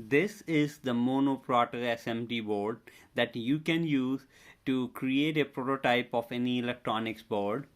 This is the mono Proto SMD board that you can use to create a prototype of any electronics board.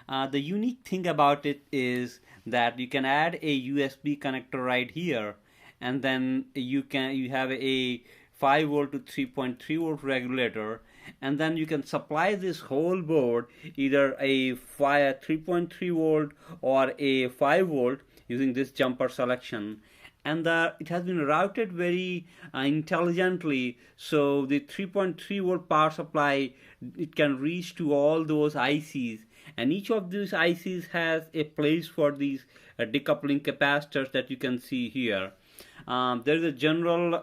The unique thing about it is that you can add a USB connector right here, and then you have a 5 volt to 3.3 volt regulator, and then you can supply this whole board either a 3.3 volt or a 5 volt using this jumper selection. And it has been routed very intelligently, so the 3.3 volt power supply, it can reach to all those ICs, and each of these ICs has a place for these decoupling capacitors that you can see here. There is a general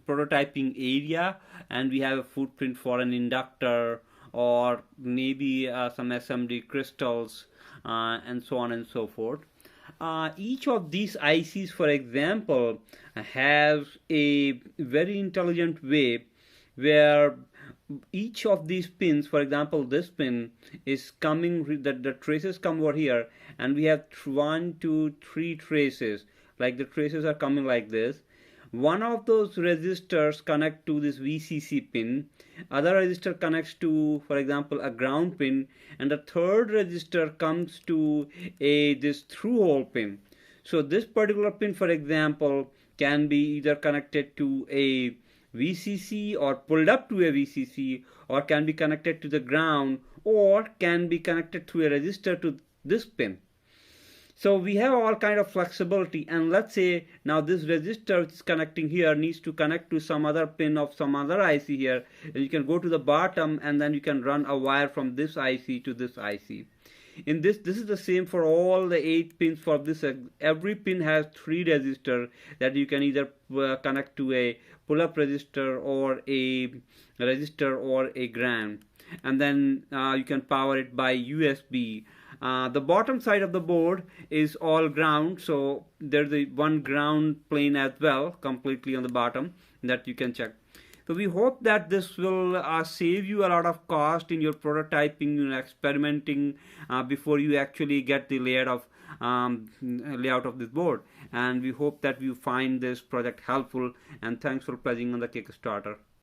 prototyping area, and we have a footprint for an inductor or maybe some SMD crystals and so on and so forth. Each of these ICs, for example, has a very intelligent way where each of these pins, for example, this pin is coming, the traces come over here, and we have 1, 2, 3 traces. Like the traces are coming like this. One of those resistors connect to this VCC pin, other resistor connects to, for example, a ground pin, and the third resistor comes to this through hole pin. So this particular pin, for example, can be either connected to a VCC or pulled up to a VCC, or can be connected to the ground, or can be connected through a resistor to this pin. So we have all kind of flexibility, and let's say now this resistor which is connecting here needs to connect to some other pin of some other IC here, and you can go to the bottom and then you can run a wire from this IC to this IC. In this is the same for all the 8 pins for this. Every pin has 3 resistors that you can either connect to a pull-up resistor or a resistor or a ground, and then you can power it by USB. The bottom side of the board is all ground, so there's a one ground plane as well completely on the bottom that you can check. So we hope that this will save you a lot of cost in your prototyping and experimenting before you actually get the layout of this board. And we hope that you find this project helpful, and thanks for pledging on the Kickstarter.